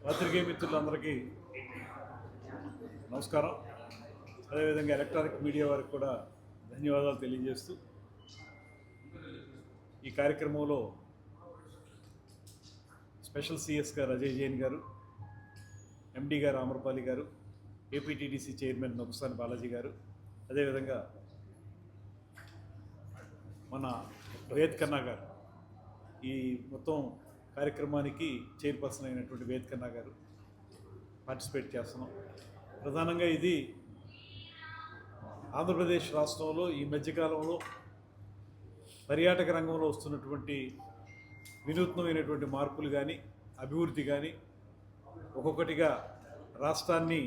పత్రికే మిత్రులందరికీ నమస్కారం. అదేవిధంగా ఎలక్ట్రానిక్ మీడియా వారికి కూడా ధన్యవాదాలు తెలియజేస్తూ ఈ కార్యక్రమంలో స్పెషల్ సిఎస్ గారు అజయ్ జైన్ గారు, ఎండి గారు ఆమ్రపాలి గారు, ఏపీటీడీసీ చైర్మన్ నొక్కసాని బాలాజీ గారు, అదేవిధంగా మన వేద్ ఖన్నా గారు, ఈ మొత్తం కార్యక్రమానికి చైర్పర్సన్ అయినటువంటి వేద్ ఖన్నా గారు పార్టిసిపేట్ చేస్తున్నాం. ప్రధానంగా ఇది ఆంధ్రప్రదేశ్ రాష్ట్రంలో ఈ మధ్యకాలంలో పర్యాటక రంగంలో వస్తున్నటువంటి వినూత్నమైనటువంటి మార్పులు కానీ, అభివృద్ధి కానీ, ఒక్కొక్కటిగా రాష్ట్రాన్ని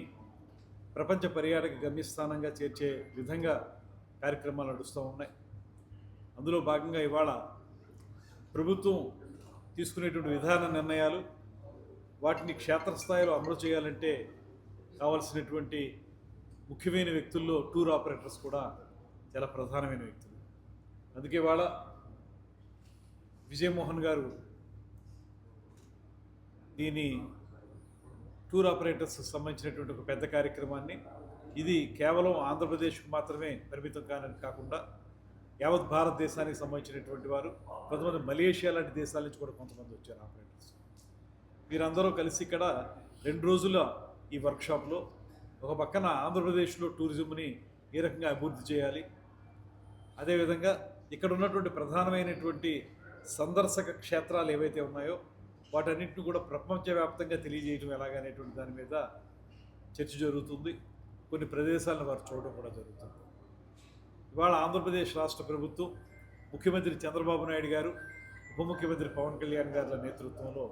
ప్రపంచ పర్యాటక గమ్యస్థానంగా చేర్చే విధంగా కార్యక్రమాలు నడుస్తూ ఉన్నాయి. అందులో భాగంగా ఇవాళ ప్రభుత్వం తీసుకునేటువంటి విధాన నిర్ణయాలు, వాటిని క్షేత్రస్థాయిలో అమలు చేయాలంటే కావాల్సినటువంటి ముఖ్యమైన వ్యక్తుల్లో టూర్ ఆపరేటర్స్ కూడా చాలా ప్రధానమైన వ్యక్తులు. అందుకే ఇవాళ విజయమోహన్ గారు దీని టూర్ ఆపరేటర్స్ సంబంధించినటువంటి ఒక పెద్ద కార్యక్రమాన్ని, ఇది కేవలం ఆంధ్రప్రదేశ్కు మాత్రమే పరిమితం కాకుండా యావత్ భారతదేశానికి సంబంధించినటువంటి వారు, కొంతమంది మలేషియా లాంటి దేశాల నుంచి కూడా కొంతమంది వచ్చారు ఆపరేటర్స్. వీరందరూ కలిసి ఇక్కడ 2 రోజుల ఈ వర్క్షాప్లో ఒక పక్కన ఆంధ్రప్రదేశ్లో టూరిజంని ఏ రకంగా అభివృద్ధి చేయాలి, అదేవిధంగా ఇక్కడ ఉన్నటువంటి ప్రధానమైనటువంటి సందర్శక క్షేత్రాలు ఏవైతే ఉన్నాయో వాటన్నింటిని కూడా ప్రపంచవ్యాప్తంగా తెలియజేయడం ఎలాగనేటువంటి దాని మీద చర్చ జరుగుతుంది. కొన్ని ప్రదేశాలను వారు చూడడం కూడా జరుగుతుంది. ఇవాళ ఆంధ్రప్రదేశ్ రాష్ట్ర ప్రభుత్వం, ముఖ్యమంత్రి చంద్రబాబు నాయుడు గారు, ఉప ముఖ్యమంత్రి పవన్ కళ్యాణ్ గారి నేతృత్వంలో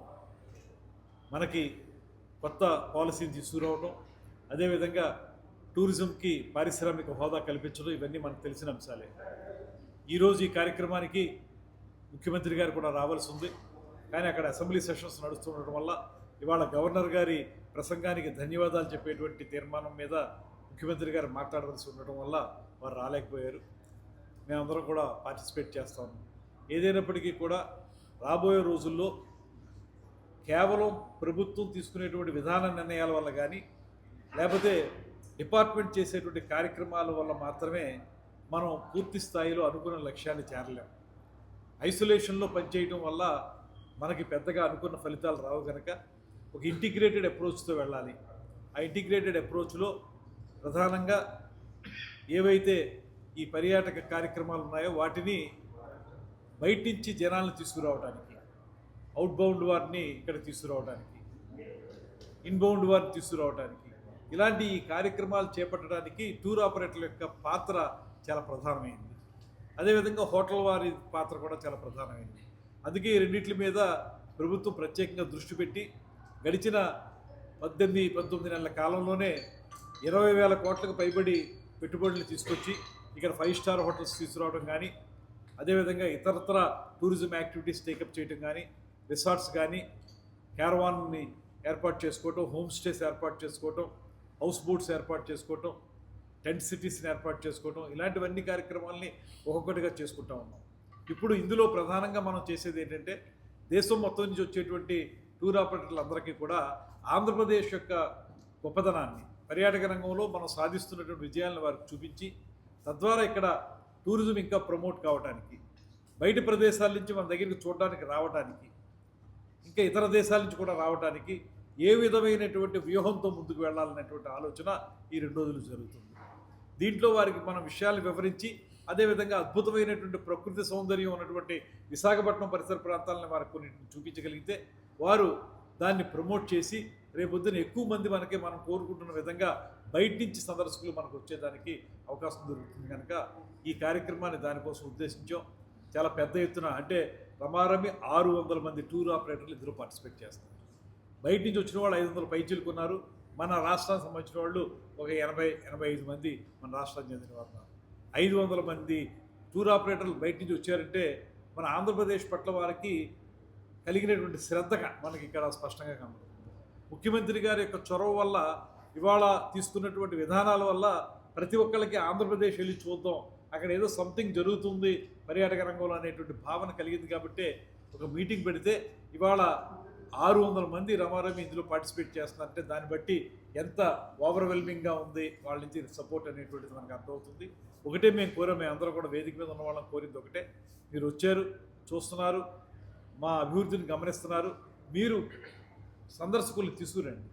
మనకి కొత్త పాలసీని తీసుకురావడం, అదేవిధంగా టూరిజంకి పారిశ్రామిక హోదా కల్పించడం, ఇవన్నీ మనకు తెలిసిన అంశాలే. ఈరోజు ఈ కార్యక్రమానికి ముఖ్యమంత్రి గారు కూడా రావాల్సి ఉంది. కానీ అక్కడ అసెంబ్లీ సెషన్స్ నడుస్తుండటం వల్ల ఇవాళ గవర్నర్ గారి ప్రసంగానికి ధన్యవాదాలు చెప్పేటువంటి తీర్మానం మీద ముఖ్యమంత్రి గారు మాట్లాడవలసి ఉండటం వల్ల వారు రాలేకపోయారు. మేమందరం కూడా పార్టిసిపేట్ చేస్తాము. ఏదైనప్పటికీ కూడా రాబోయే రోజుల్లో కేవలం ప్రభుత్వం తీసుకునేటువంటి విధాన నిర్ణయాల వల్ల కానీ, లేకపోతే డిపార్ట్మెంట్ చేసేటువంటి కార్యక్రమాల వల్ల మాత్రమే మనం పూర్తి స్థాయిలో అనుకున్న లక్ష్యాన్ని చేరలేము. ఐసోలేషన్లో పనిచేయడం వల్ల మనకి పెద్దగా అనుకున్న ఫలితాలు రావు కనుక ఒక ఇంటిగ్రేటెడ్ అప్రోచ్తో వెళ్ళాలి. ఆ ఇంటిగ్రేటెడ్ అప్రోచ్లో ప్రధానంగా ఏవైతే ఈ పర్యాటక కార్యక్రమాలు ఉన్నాయో వాటిని బయట నుంచి జనాలను తీసుకురావడానికి, అవుట్బౌండ్ వారిని ఇక్కడ తీసుకురావడానికి, ఇన్బౌండ్ వారిని తీసుకురావడానికి, ఇలాంటి ఈ కార్యక్రమాలు చేపట్టడానికి టూర్ ఆపరేటర్ల యొక్క పాత్ర చాలా ప్రధానమైంది. అదేవిధంగా హోటల్ వారి పాత్ర కూడా చాలా ప్రధానమైంది. అందుకే ఈ రెండింటి మీద ప్రభుత్వం ప్రత్యేకంగా దృష్టి పెట్టి గడిచిన 18-19 నెలల కాలంలోనే 20,000 కోట్లకు పైబడి పెట్టుబడులు తీసుకొచ్చి ఇక్కడ 5 స్టార్ హోటల్స్ తీసుకురావడం కానీ, అదేవిధంగా ఇతరత్ర టూరిజం యాక్టివిటీస్ టేకప్ చేయడం కానీ, రిసార్ట్స్ కానీ, క్యారవాన్ని ఏర్పాటు చేసుకోవటం, హోమ్ స్టేస్ ఏర్పాటు చేసుకోవటం, హౌస్ బోట్స్ ఏర్పాటు చేసుకోవటం, టెంట్ సిటీస్ని ఏర్పాటు చేసుకోవటం, ఇలాంటివన్నీ కార్యక్రమాలని ఒక్కొక్కటిగా చేసుకుంటా ఉన్నాం. ఇప్పుడు ఇందులో ప్రధానంగా మనం చేసేది ఏంటంటే, దేశం మొత్తం నుంచి వచ్చేటువంటి టూర్ ఆపరేటర్లందరికీ కూడా ఆంధ్రప్రదేశ్ యొక్క గొప్పదనాన్ని, పర్యాటక రంగంలో మనం సాధిస్తున్నటువంటి విజయాలను వారికి చూపించి, తద్వారా ఇక్కడ టూరిజం ఇంకా ప్రమోట్ కావడానికి, బయట ప్రదేశాల నుంచి మన దగ్గరికి చూడడానికి రావడానికి, ఇంకా ఇతర దేశాల నుంచి కూడా రావడానికి ఏ విధమైనటువంటి వ్యూహంతో ముందుకు వెళ్ళాలనేటువంటి ఆలోచన ఈ 2 రోజులు జరుగుతుంది. దీంట్లో వారికి మనం విషయాలు వివరించి, అదేవిధంగా అద్భుతమైనటువంటి ప్రకృతి సౌందర్యం ఉన్నటువంటి విశాఖపట్నం పరిసర ప్రాంతాలను వారికి కొన్నింటిని చూపించగలిగితే వారు దాన్ని ప్రమోట్ చేసి రేపొద్దున ఎక్కువ మంది మనం కోరుకుంటున్న విధంగా బయట నుంచి సందర్శకులు మనకు వచ్చేదానికి అవకాశం దొరుకుతుంది. కనుక ఈ కార్యక్రమాన్ని దానికోసం ఉద్దేశించాం. చాలా పెద్ద ఎత్తున, అంటే రమారమి 600 మంది టూర్ ఆపరేటర్లు ఇందులో పార్టిసిపేట్ చేస్తారు. బయట నుంచి వచ్చిన వాళ్ళు 500 పైచిలుకున్నారు. మన రాష్ట్రానికి సంబంధించిన వాళ్ళు ఒక 80-85 మంది మన రాష్ట్రానికి చెందిన వారు ఉన్నారు. 500 మంది టూర్ ఆపరేటర్లు బయట నుంచి వచ్చారంటే మన ఆంధ్రప్రదేశ్ పట్ల వారికి కలిగినటువంటి శ్రద్ధగా మనకి ఇక్కడ స్పష్టంగా కనబడుతుంది. ముఖ్యమంత్రి గారి యొక్క చొరవ వల్ల, ఇవాళ తీసుకున్నటువంటి విధానాల వల్ల ప్రతి ఒక్కరికి ఆంధ్రప్రదేశ్ వెళ్ళి చూద్దాం, అక్కడ ఏదో సంథింగ్ జరుగుతుంది పర్యాటక రంగంలో అనేటువంటి భావన కలిగింది. కాబట్టి ఒక మీటింగ్ పెడితే ఇవాళ 600 మంది రమారమి ఇందులో పార్టిసిపేట్ చేస్తున్నారంటే దాన్ని బట్టి ఎంత ఓవర్వెల్మింగ్గా ఉంది వాళ్ళ నుంచి సపోర్ట్ అనేటువంటిది మనకు అర్థమవుతుంది. ఒకటే మేము కోరాం, మేము అందరం కూడా వేదిక మీద ఉన్న వాళ్ళని కోరింది ఒకటే, మీరు వచ్చారు, చూస్తున్నారు, మా అభివృద్ధిని గమనిస్తున్నారు, మీరు సందర్శకుల్ని తీసుకురండి.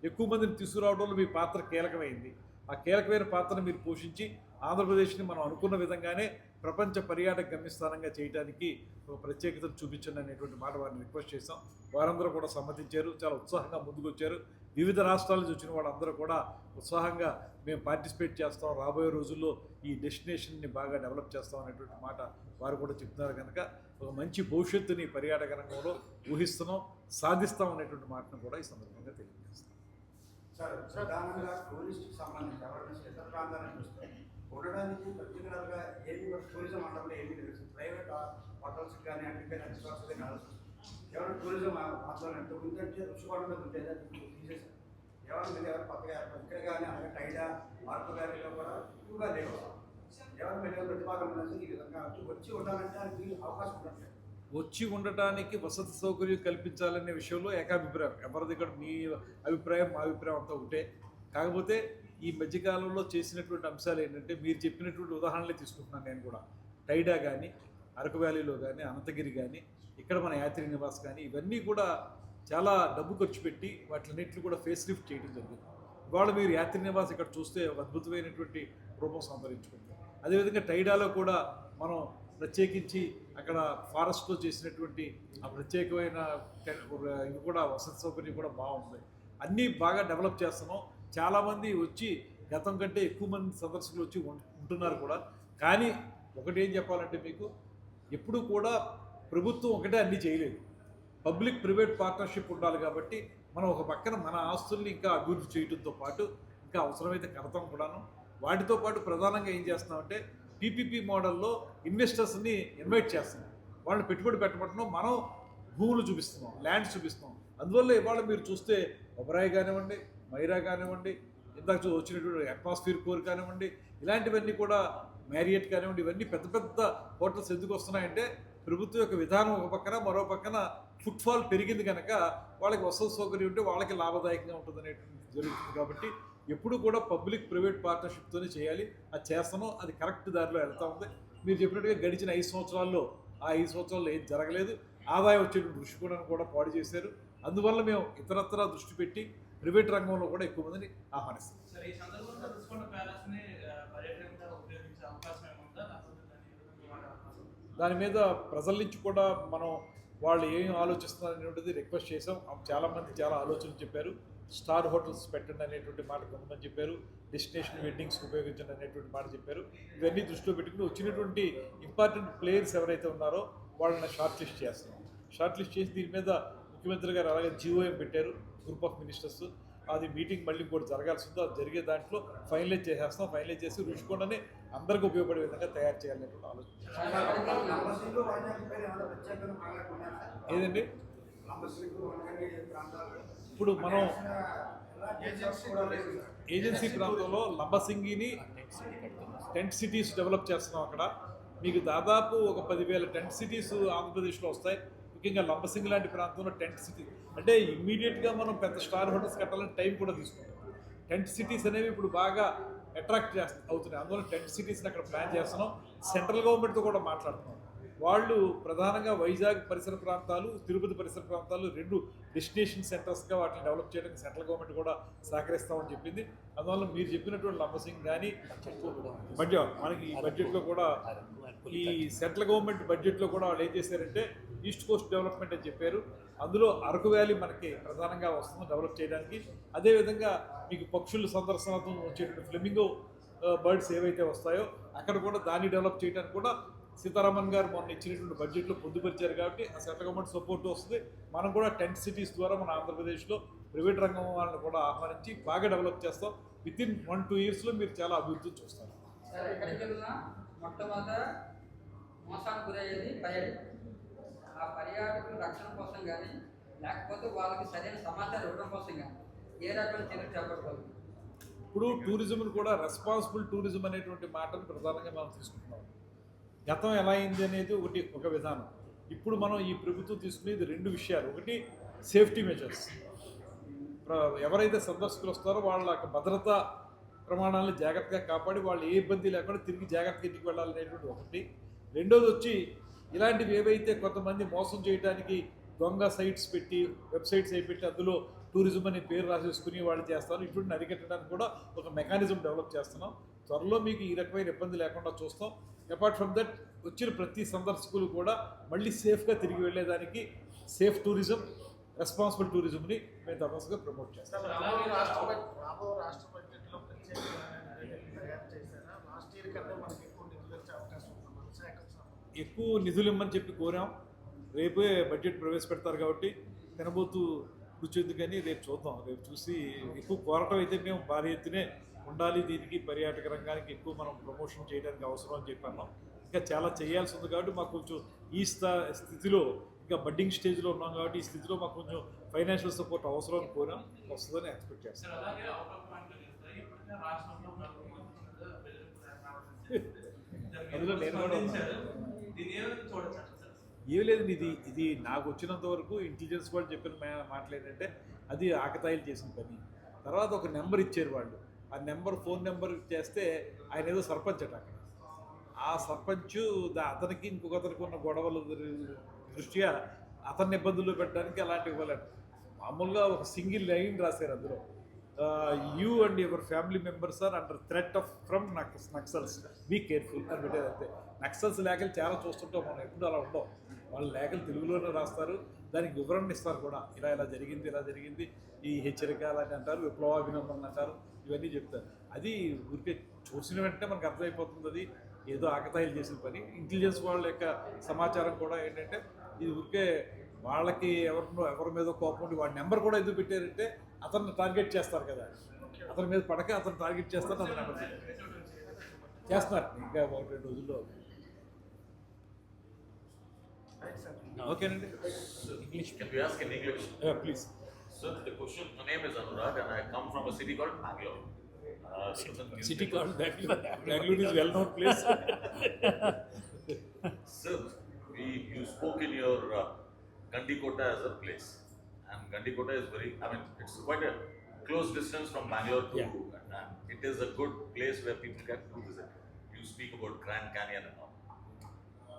ఎక్కువ మందిని తీసుకురావడంలో మీ పాత్ర కీలకమైంది. ఆ కీలకమైన పాత్రను మీరు పోషించి ఆంధ్రప్రదేశ్ని మనం అనుకున్న విధంగానే ప్రపంచ పర్యాటక గమ్యస్థానంగా చేయడానికి ఒక ప్రత్యేకతను చూపించండి అనేటువంటి మాట వారిని రిక్వెస్ట్ చేశాం. వారందరూ కూడా సమ్మతించారు, చాలా ఉత్సాహంగా ముందుకు వచ్చారు. వివిధ రాష్ట్రాల నుంచి వచ్చిన వాళ్ళందరూ కూడా ఉత్సాహంగా మేము పార్టిసిపేట్ చేస్తాం, రాబోయే రోజుల్లో ఈ డెస్టినేషన్ని బాగా డెవలప్ చేస్తాం అనేటువంటి మాట వారు కూడా చెప్తున్నారు. కనుక ఒక మంచి భవిష్యత్తుని పర్యాటక రంగంలో ఊహిస్తున్నాం, సాధిస్తాం అనేటువంటి మాటను కూడా ఈ సందర్భంగా తెలియజేస్తాం. సార్, ప్రధానంగా టూరిస్ట్కి సంబంధించి ఎవరైనా ఇతర ప్రాంతాలను చూస్తే ఉండడానికి పర్టికులర్గా ఏమి టూరిజం అంటే ఏమీ లేదు. ప్రైవేట్ హోటల్స్ కానీ అన్నికైనా రిసార్ట్స్ కానీ ఎవరైనా టూరిజం మాత్రం ఎంత ఉందంటే రుచికోవడం మీద ఉంటుంది, అది తీసేసారు. ఎవరైనా కొత్తగా ఇక్కడ కానీ అలాగే టైడా మార్పు గారిలో కూడా ఎక్కువగా లేవు. ఎవరైనా వెళ్ళే ప్రతిపాదన ఈ విధంగా వచ్చి ఉండాలంటే అది అవకాశం ఉండట్లేదు. వచ్చి ఉండటానికి వసతి సౌకర్యం కల్పించాలనే విషయంలో ఏకాభిప్రాయం, ఎవరిది ఇక్కడ మీ అభిప్రాయం మా అభిప్రాయం అంతా ఒకటే. కాకపోతే ఈ మధ్యకాలంలో చేసినటువంటి అంశాలు ఏంటంటే మీరు చెప్పినటువంటి ఉదాహరణలే తీసుకుంటున్నాను నేను కూడా. టైడా కానీ, అరకు వ్యాలీలో కానీ, అనంతగిరి కానీ, ఇక్కడ మన యాత్రి నివాస్ కానీ, ఇవన్నీ కూడా చాలా డబ్బు ఖర్చు పెట్టి వాటిలన్నింటినీ కూడా ఫేస్ లిఫ్ట్ చేయడం జరిగింది. ఇవాళ మీరు యాత్రి నివాస్ ఇక్కడ చూస్తే ఒక అద్భుతమైనటువంటి రూపం సంతరించుకుంది. అదేవిధంగా టైడాలో కూడా మనం ప్రత్యేకించి అక్కడ ఫారెస్ట్లో చేసినటువంటి ఆ ప్రత్యేకమైన ఇవి కూడా వసతి సౌకర్యం కూడా బాగుంది. అన్నీ బాగా డెవలప్ చేస్తున్నాం. చాలామంది వచ్చి గతం కంటే ఎక్కువ మంది సందర్శకులు వచ్చి ఉంటున్నారు కూడా. కానీ ఒకటి ఏం చెప్పాలంటే మీకు, ఎప్పుడు కూడా ప్రభుత్వం ఒకటే అన్నీ చేయలేదు, పబ్లిక్ ప్రైవేట్ పార్ట్నర్షిప్ ఉండాలి. కాబట్టి మనం ఒక పక్కన మన ఆస్తుల్ని ఇంకా అభివృద్ధి చేయడంతో పాటు ఇంకా అవసరమైతే కడతాం కూడాను. వాటితో పాటు ప్రధానంగా ఏం చేస్తున్నామంటే పీపీపీ మోడల్లో ఇన్వెస్టర్స్ని ఇన్వైట్ చేస్తున్నాం. వాళ్ళని పెట్టుబడి పెట్టబట్టడం, మనం భూములు చూపిస్తున్నాం, ల్యాండ్స్ చూపిస్తున్నాం. అందువల్ల ఇవాళ మీరు చూస్తే ఒబరాయ్ కానివ్వండి, మైరా కానివ్వండి, ఇందాక వచ్చినటువంటి అట్మాస్ఫియర్ కోర్ కానివ్వండి, ఇలాంటివన్నీ కూడా మ్యారియట్ కానివ్వండి, ఇవన్నీ పెద్ద పెద్ద హోటల్స్ ఎందుకు వస్తున్నాయంటే ప్రభుత్వం యొక్క విధానం ఒక పక్కన, మరో పక్కన ఫుట్ఫాల్ పెరిగింది కనుక వాళ్ళకి వసతి సౌకర్యం ఉంటే వాళ్ళకి లాభదాయకంగా ఉంటుంది అనేటువంటి జరుగుతుంది. కాబట్టి ఎప్పుడు కూడా పబ్లిక్ ప్రైవేట్ పార్ట్నర్షిప్తోనే చేయాలి. అది చేస్తాను, అది కరెక్ట్ దారిలో వెళ్తూ ఉంది. మీరు చెప్పినట్టుగా గడిచిన 5 సంవత్సరాల్లో ఆ 5 సంవత్సరాల్లో ఏం జరగలేదు. ఆదాయం వచ్చేటువంటి దృష్టికోణాన్ని కూడా పాడు చేశారు. అందువల్ల మేము ఇతరత్రా దృష్టి పెట్టి ప్రైవేట్ రంగంలో కూడా ఎక్కువ మందిని ఆహ్వానిస్తాం. దాని మీద ప్రజల నుంచి కూడా మనం వాళ్ళు ఏం ఆలోచిస్తున్నారు అనేటువంటిది రిక్వెస్ట్ చేసాం. చాలామంది చాలా ఆలోచనలు చెప్పారు. స్టార్ హోటల్స్ పెట్టండి అనేటువంటి మాట కొంతమంది చెప్పారు, డెస్టినేషన్ వెడ్డింగ్స్కి ఉపయోగించండి అనేటువంటి మాట చెప్పారు. ఇవన్నీ దృష్టిలో పెట్టుకుని వచ్చినటువంటి ఇంపార్టెంట్ ప్లేయర్స్ ఎవరైతే ఉన్నారో వాళ్ళని షార్ట్ లిస్ట్ చేస్తున్నాం. షార్ట్ లిస్ట్ చేసి దీని మీద ముఖ్యమంత్రి గారు అలాగే జీఓఎం పెట్టారు, గ్రూప్ ఆఫ్ మినిస్టర్స్. అది మీటింగ్ మళ్ళీ కూడా జరగాల్సి ఉందో, అది జరిగే దాంట్లో ఫైనలైజ్ చేసేస్తాం. ఫైనలైజ్ చేసి రుచికొండని అందరికీ ఉపయోగపడే విధంగా తయారు చేయాలనేటువంటి ఆలోచన. ఏదండి ఇప్పుడు మనం ఏజెన్సీ ప్రాంతంలో లంబసింగిని టెంట్ సిటీస్ డెవలప్ చేస్తున్నాం. అక్కడ మీకు దాదాపు ఒక 10,000 టెంట్ సిటీస్ ఆంధ్రప్రదేశ్లో వస్తాయి. ముఖ్యంగా లంబసింగి లాంటి ప్రాంతంలో టెంట్ సిటీ అంటే ఇమ్మీడియట్గా మనం పెద్ద స్టార్ హోటల్స్ కట్టాలని టైం కూడా తీసుకుంటాం. టెంట్ సిటీస్ అనేవి ఇప్పుడు బాగా అట్రాక్ట్ అవుతున్నాయి. అందువల్ల టెంట్ సిటీస్ని అక్కడ ప్లాన్ చేస్తున్నాం. సెంట్రల్ గవర్నమెంట్తో కూడా మాట్లాడుతున్నాం. వాళ్ళు ప్రధానంగా వైజాగ్ పరిసర ప్రాంతాలు, తిరుపతి పరిసర ప్రాంతాలు 2 డెస్టినేషన్ సెంటర్స్గా వాటిని డెవలప్ చేయడానికి సెంట్రల్ గవర్నమెంట్ కూడా సహకరిస్తామని చెప్పింది. అందువల్ల మీరు చెప్పినటువంటి లంబసింగ్ కానీ బడ్జెట్ మనకి ఈ బడ్జెట్లో కూడా ఈ సెంట్రల్ గవర్నమెంట్ బడ్జెట్లో కూడా వాళ్ళు ఏం చేశారంటే ఈస్ట్ కోస్ట్ డెవలప్మెంట్ అని చెప్పారు. అందులో అరకు వ్యాలీ మనకి ప్రధానంగా వస్తుంది డెవలప్ చేయడానికి. అదేవిధంగా మీకు పక్షుల సందర్శనతో వచ్చేటువంటి ఫ్లెమింగో బర్డ్స్ ఏవైతే వస్తాయో అక్కడ కూడా దాన్ని డెవలప్ చేయడానికి కూడా సీతారామన్ గారు మొన్న ఇచ్చినటువంటి బడ్జెట్లో పొందుపరిచారు. కాబట్టి ఆ సెంట్రల్ గవర్నమెంట్ సపోర్ట్ వస్తుంది. మనం కూడా టెంట్ సిటీస్ ద్వారా మన ఆంధ్రప్రదేశ్లో ప్రైవేట్ రంగం వాళ్ళని కూడా ఆహ్వానించి బాగా డెవలప్ చేస్తాం. వితిన్ 1-2 ఇయర్స్లో మీరు చాలా అభివృద్ధి చూస్తారు. మొట్టమొదట మోసానికి గురయ్యేది పర్యాటకులు. ఆ పర్యాటకుల రక్షణ కోసం కానీ లేకపోతే వాళ్ళకి సరైన సమాచారం ఇవ్వడం కోసం కానీ ఏ రకమైన చర్యలు చేపట్టుకోవాలి. ఇప్పుడు టూరిజంను కూడా రెస్పాన్సిబుల్ టూరిజం అనేటువంటి మాటను ప్రధానంగా మనం తీసుకుంటున్నాం. గతం ఎలా అయింది అనేది ఒక విధానం. ఇప్పుడు మనం ఈ ప్రభుత్వం తీసుకునేది 2 విషయాలు. ఒకటి సేఫ్టీ మెజర్స్. ఎవరైతే సందర్శకులు వస్తారో వాళ్ళ యొక్క భద్రతా ప్రమాణాలను జాగ్రత్తగా కాపాడి వాళ్ళు ఏ ఇబ్బంది లేకుండా తిరిగి జాగ్రత్తగా ఇంటికి వెళ్ళాలనేటువంటి ఒకటి. రెండోది వచ్చి ఇలాంటివి ఏవైతే కొంతమంది మోసం చేయడానికి దొంగ సైట్స్ పెట్టి వెబ్సైట్స్ అవి పెట్టి అందులో టూరిజం అనే పేరు రాసేసుకుని వాళ్ళు చేస్తారు. ఇటువంటి అరికట్టడానికి కూడా ఒక మెకానిజం డెవలప్ చేస్తున్నాం. త్వరలో మీకు ఈ రకమైన ఇబ్బంది లేకుండా చూస్తాం. అపార్ట్ ఫ్రమ్ దట్ వచ్చిన ప్రతి సందర్శకులు కూడా మళ్ళీ సేఫ్గా తిరిగి వెళ్ళేదానికి సేఫ్ టూరిజం, రెస్పాన్సిబుల్ టూరిజంని మేము తప్పనిసరిగా ప్రమోట్ చేస్తాం. రాబో రాష్ట్ర బడ్జెట్లో ప్రత్యేకంగా తయారు చేశారా? లాస్ట్ ఇయర్ కన్నా మనకి ఎక్కువ నిధులు వచ్చే అవకాశం ఉంది మన శాఖకు సంబంధించి. ఎక్కువ నిధులు ఇవ్వమని చెప్పి కోరాం. రేపే బడ్జెట్ ప్రవేశపెడతారు కాబట్టి తినబోతూ కూర్చుందుకని రేపు చూద్దాం. రేపు చూసి ఎక్కువ కోరటం అయితే మేము భారీ ఎత్తునే ఉండాలి, దీనికి పర్యాటక రంగానికి ఎక్కువ మనం ప్రమోషన్ చేయడానికి అవసరం అని చెప్పి అన్నాం. ఇంకా చాలా చేయాల్సి ఉంది కాబట్టి మాకు కొంచెం ఈ స్థితిలో ఇంకా బడ్డింగ్ స్టేజ్లో ఉన్నాం కాబట్టి ఈ స్థితిలో మాకు కొంచెం ఫైనాన్షియల్ సపోర్ట్ అవసరం అని కోరాం. వస్తుందని ఎక్స్పెక్ట్ చేస్తాం. అందులో నేను కూడా ఏం లేదు, ఇది నాకు వచ్చినంత వరకు ఇంటెలిజెన్స్ వాళ్ళు చెప్పిన మాటలు ఏంటంటే అది ఆకతాయిలు చేసిన పని. తర్వాత ఒక నెంబర్ ఇచ్చారు వాళ్ళు, ఆ నెంబర్ ఫోన్ నెంబర్ చేస్తే ఆయన ఏదో సర్పంచ్ అట అక్కడ. ఆ సర్పంచ్ అతనికి ఇంకొకరికి ఉన్న గొడవల దృష్ట్యా అతన్ని ఇబ్బందుల్లో పెట్టడానికి అలాంటివి ఇవ్వలేదు. మామూలుగా ఒక సింగిల్ లైన్ రాశారు అందులో, you and your family members are under threat from Naxals, be careful అని పెట్టేది అంతే. నక్సల్స్ లేఖలు చాలా చూస్తుంటాం మనం, ఎప్పుడు అలా ఉండవు. వాళ్ళ లేఖలు తెలుగులోనే రాస్తారు, దానికి వివరణ ఇస్తారు కూడా. ఇలా జరిగింది, ఈ హెచ్చరిక అలాంటి అంటారు, విప్లవాభినందనలు అంటారు, ఇవన్నీ చెప్తారు. అది ఊరికే చూసిన వెంటనే మనకు అర్థమైపోతుంది అది ఏదో ఆకతాయిలు చేసిన పని. ఇంటెలిజెన్స్ వాళ్ళ యొక్క సమాచారం కూడా ఏంటంటే ఇది ఊరికే వాళ్ళకి ఎవరి మీద కోపం ఉండి వాడి నెంబర్ కూడా ఎందుకు పెట్టారంటే అతన్ని టార్గెట్ చేస్తారు కదా, అతని మీద పడక అతను టార్గెట్ చేస్తారు, అతని నెంబర్ చేస్తున్నారు ఇంకా 1-2 రోజుల్లో. ఓకేనండి, English. Can we ask in English? Please. Sir, the question, my name is Anurag and I come from a city called Bangalore. City called Bangalore. Bangalore is well-known place. Sir, you spoke in your Gandikota as a place. And Gandikota is it's quite a close distance from Bangalore to, Yeah. and it is a good place where people can do visit. You speak about Grand Canyon and all.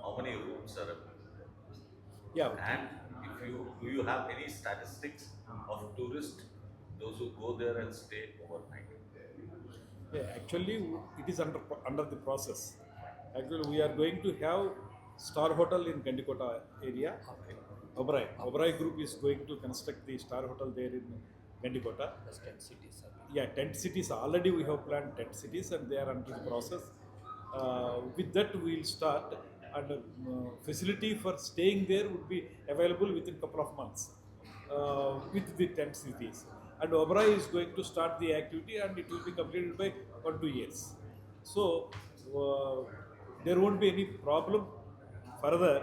How many rooms are available? Yeah. And do you have any statistics of tourists, those who go there and stay overnight? Yeah, actually, it is under the process. Actually, we are going to have Star Hotel in Gandikota area. Oberoi Group is going to construct the Star Hotel there in Gandikota. That's 10 cities. Yeah, tent cities. Already we have planned tent cities and they are under the process. With that, we will start, and facility for staying there would be available within couple of months with the tent cities. And Oberoi is going to start the activity and it will be completed by 1-2 years. So there won't be any problem further